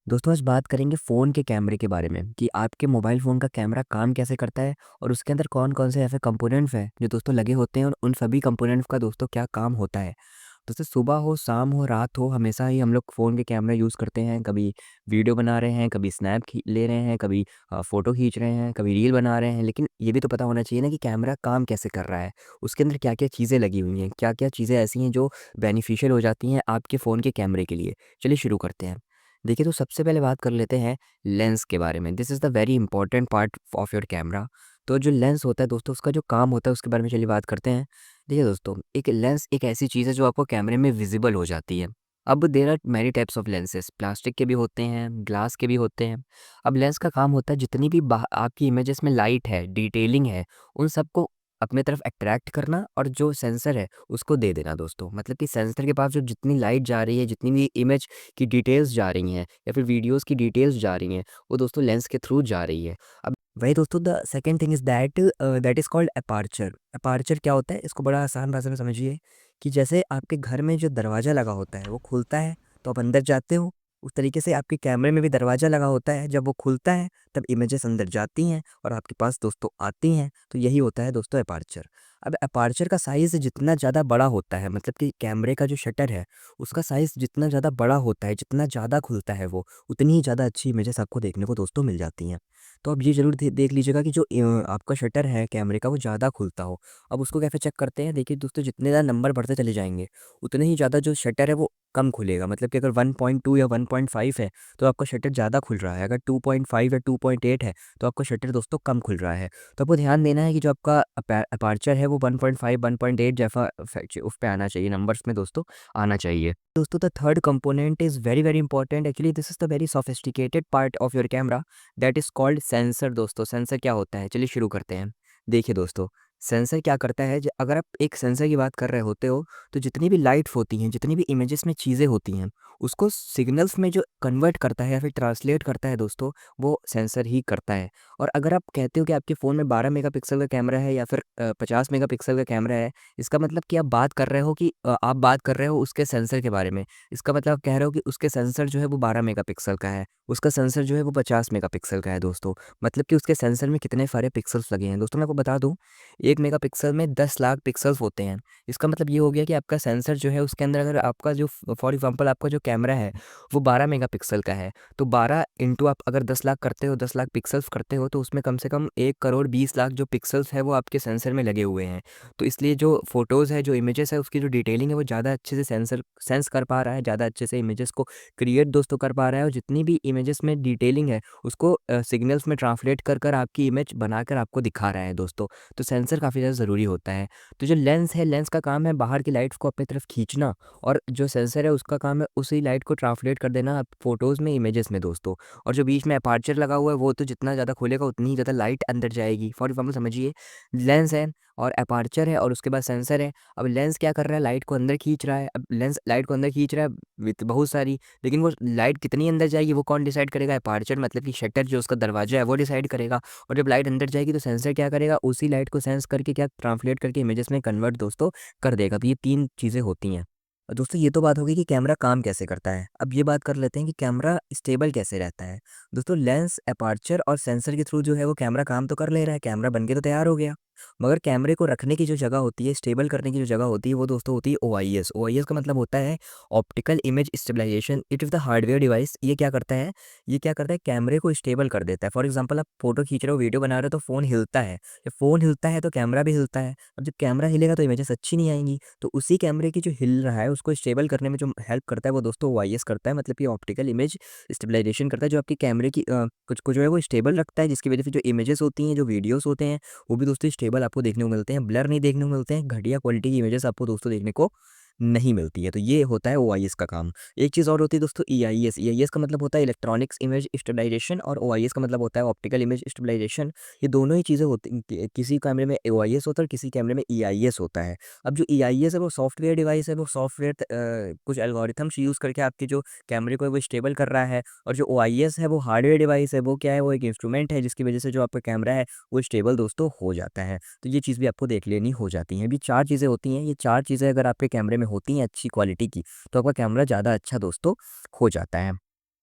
दोस्तों आज बात करेंगे फ़ोन के कैमरे के बारे में कि आपके मोबाइल फ़ोन का कैमरा काम कैसे करता है और उसके अंदर कौन-कौन से ऐसे कंपोनेंट्स हैं जो दोस्तों लगे होते हैं और उन सभी कंपोनेंट्स का दोस्तों क्या काम होता है। दोस्तों सुबह हो, शाम हो, रात हो हमेशा ही हम लोग फ़ोन के कैमरा यूज़ करते हैं। कभी वीडियो बना रहे हैं, कभी स्नैप ले रहे हैं, कभी फ़ोटो खींच रहे हैं, कभी रील बना रहे हैं। लेकिन ये भी तो पता होना चाहिए ना कि कैमरा काम कैसे कर रहा है। उसके अंदर क्या-क्या चीज़ें लगी हुई हैं, क्या-क्या चीज़ें ऐसी हैं जो बेनिफिशियल हो जाती हैं आपके फ़ोन के कैमरे के लिए। चलिए शुरू करते हैं। देखिए तो सबसे पहले बात कर लेते हैं लेंस के बारे में। This is the very important part of your camera. तो जो लेंस होता है दोस्तों उसका जो काम होता है उसके बारे में चलिए बात करते हैं। देखिए दोस्तों एक लेंस एक ऐसी चीज़ है जो आपको कैमरे में विजिबल हो जाती है। अब there are many types of lenses, plastic के भी होते हैं, ग्लास के भी होते हैं। अब लेंस का काम होता है जितनी भी आपकी इमेजेस में लाइट है, डिटेलिंग है, उन सबको अपने तरफ अट्रैक्ट करना और जो सेंसर है उसको दे देना दोस्तों। मतलब कि सेंसर के पास जो जितनी लाइट जा रही है, जितनी भी इमेज की डिटेल्स जा रही हैं या फिर वीडियोस की डिटेल्स जा रही हैं, वो दोस्तों लेंस के थ्रू जा रही है। अब वही दोस्तों the second thing is that is called aperture. Aperture क्या होता है? इसको बड़ा आसान भाषा में समझिए कि जैसे आपके घर में जो दरवाज़ा लगा होता है, वो खुलता है तो आप अंदर जाते हो, उस तरीके से आपके कैमरे में भी दरवाज़ा लगा होता है, जब वो खुलता है तब इमेजेस अंदर जाती हैं और आपके पास दोस्तों आती हैं, तो यही होता है दोस्तों अपर्चर। अब अपर्चर का साइज़ जितना ज़्यादा बड़ा होता है, मतलब कि कैमरे का जो शटर है उसका साइज़ जितना ज़्यादा बड़ा होता है, जितना ज़्यादा खुलता है वो, उतनी ही ज़्यादा अच्छी इमेजेस आपको देखने को दोस्तों मिल जाती हैं। तो आप ये ज़रूर देख लीजिएगा कि जो आपका शटर है कैमरे का वो ज़्यादा खुलता हो। अब उसको कैसे चेक करते हैं? देखिए दोस्तों जितने ज़्यादा नंबर बढ़ते चले जाएँगे, उतने ही ज़्यादा जो शटर है वो कम खुलेगा। मतलब कि अगर 1.2 या 1.5 है, तो आपका शटर ज़्यादा खुल रहा है। अगर 2.5 या 2.8 है, तो आपका शटर दोस्तों कम खुल रहा है। तो आपको ध्यान देना है कि जो आपका अपर्चर है वो 1.5, 1.8 जैसा उस पे आना चाहिए, नंबर्स में दोस्तों आना चाहिए। दोस्तों the third component is very very important. Actually this is the very sophisticated part of your camera that is called sensor दोस्तों। सेंसर क्या होता है? चलिए शुरू करते हैं। देखिए दोस्तों, सेंसर क्या करता है अगर आप एक सेंसर की बात कर रहे होते हो तो जितनी भी लाइट्स होती हैं, जितनी भी इमेजेस में चीज़ें होती हैं, उसको सिग्नल्स में जो कन्वर्ट करता है या फिर ट्रांसलेट करता है दोस्तों, वो सेंसर ही करता है। और अगर आप कहते हो कि आपके फ़ोन में 12 मेगापिक्सल का कैमरा है या फिर 50 मेगापिक्सल का कैमरा है, इसका मतलब कि आप बात कर रहे हो कि आप बात कर रहे हो उसके सेंसर के बारे में। इसका मतलब आप कह रहे हो कि उसके सेंसर जो है वो 12 मेगापिक्सल का है, उसका सेंसर जो है वो 50 मेगापिक्सल का है दोस्तों। मतलब कि उसके सेंसर में कितने सारे पिक्सेल्स लगे हैं। दोस्तों मैं आपको बता दूँ, 1 मेगापिक्सल में 10 लाख पिक्सेल्स होते हैं। इसका मतलब ये हो गया कि आपका सेंसर जो है उसके अंदर अगर आपका जो फॉर एग्ज़ाम्पल आपका जो कैमरा है वो 12 मेगापिक्सल का है, तो 12 इंटू आप अगर 10 लाख करते हो, 10 लाख पिक्सेल्स करते हो तो उसमें कम से कम 1 करोड़ 20 लाख जो पिक्सेल्स है वो आपके सेंसर में लगे हुए हैं। तो इसलिए जो फ़ोटोज़ है, जो इमेजेस है उसकी जो डिटेलिंग है वो ज़्यादा अच्छे से सेंसर सेंस कर पा रहा है, ज़्यादा अच्छे से इमेजेस को क्रिएट दोस्तों कर पा रहा है और जितनी भी इमेजेस में डिटेलिंग है उसको सिग्नल्स में ट्रांसलेट कर आपकी इमेज बनाकर आपको दिखा रहा है दोस्तों। तो सेंसर काफ़ी ज़्यादा ज़रूरी होता है। तो जो लेंस है, लेंस का काम है बाहर की लाइट्स को अपनी तरफ खींचना और जो सेंसर है उसका काम है उसी लाइट को ट्रांसलेट कर देना आप फ़ोटोज़ में, इमेजेस में दोस्तों। और जो बीच में अपर्चर लगा हुआ है वो तो जितना ज़्यादा खुलेगा उतनी ही ज़्यादा लाइट अंदर जाएगी। फॉर एग्ज़ाम्पल समझिए, लेंस है और अपर्चर है और उसके बाद सेंसर है। अब लेंस क्या कर रहा है? लाइट को अंदर खींच रहा है। अब लेंस लाइट को अंदर खींच रहा है विथ बहुत सारी, लेकिन वो लाइट कितनी अंदर जाएगी वो कौन डिसाइड करेगा? अपर्चर मतलब कि शटर जो उसका दरवाज़ा है वो डिसाइड करेगा। और जब लाइट अंदर जाएगी तो सेंसर क्या करेगा? उसी लाइट को सेंस करके क्या ट्रांसलेट करके इमेजेस में कन्वर्ट दोस्तों कर देगा। तो ये 3 चीज़ें होती हैं। दोस्तों ये तो बात हो गई कि कैमरा काम कैसे करता है। अब ये बात कर लेते हैं कि कैमरा स्टेबल कैसे रहता है। दोस्तों लेंस, अपर्चर और सेंसर के थ्रू जो है वो कैमरा काम तो कर ले रहा है, कैमरा बन के तो तैयार हो गया। मगर कैमरे को रखने की जो जगह होती है, स्टेबल करने की जो जगह होती है वो दोस्तों होती है ओआईएस। ओआईएस का मतलब होता है optical image stabilization. It is the hardware device. ये क्या करता है? ये क्या करता है? कैमरे को स्टेबल कर देता है। फॉर एग्ज़ाम्पल आप फ़ोटो खींच रहे हो, वीडियो बना रहे हो तो फ़ोन हिलता है। जब फ़ोन हिलता है तो कैमरा भी हिलता है। अब जब कैमरा हिलेगा तो इमेजेस अच्छी नहीं आएँगी। तो उसी कैमरे की जो हिल रहा है उसको स्टेबल करने में जो हेल्प करता है वो दोस्तों ओआईएस करता है। मतलब कि ऑप्टिकल इमेज स्टेबलाइजेशन करता है, जो आपकी कैमरे की कुछ को जो है वो स्टेबल रखता है, जिसकी वजह से जो इमेजेस होती हैं, जो वीडियोस होते हैं, वो भी दोस्तों स्टेबल आपको देखने को मिलते हैं। ब्लर नहीं देखने को मिलते हैं, घटिया क्वालिटी की इमेजेस आपको दोस्तों देखने को नहीं मिलती है। तो ये होता है ओआईएस का काम। एक चीज़ और होती है दोस्तों ईआईएस। ईआईएस का मतलब होता है इलेक्ट्रॉनिक्स इमेज स्टेबलाइजेशन और ओआईएस का मतलब होता है ऑप्टिकल इमेज स्टेबलाइजेशन। ये दोनों ही चीज़ें होती किसी कैमरे में ओआईएस होता है और किसी कैमरे में ईआईएस होता है। अब जो ईआईएस है वो सॉफ्टवेयर डिवाइस है, वो सॉफ्टवेयर कुछ एल्गोरिथम्स यूज़ करके आपके जो कैमरे को है वो स्टेबल कर रहा है। और जो ओआईएस है वो हार्डवेयर डिवाइस है, वो क्या है? वो एक इंस्ट्रूमेंट है जिसकी वजह से जो आपका कैमरा है वो स्टेबल दोस्तों हो जाता है। तो ये चीज़ भी आपको देख लेनी हो जाती है। अभी 4 चीज़ें होती हैं, ये 4 चीज़ें अगर आपके कैमरे में होती हैं अच्छी क्वालिटी की, तो आपका कैमरा ज़्यादा अच्छा दोस्तों हो जाता है।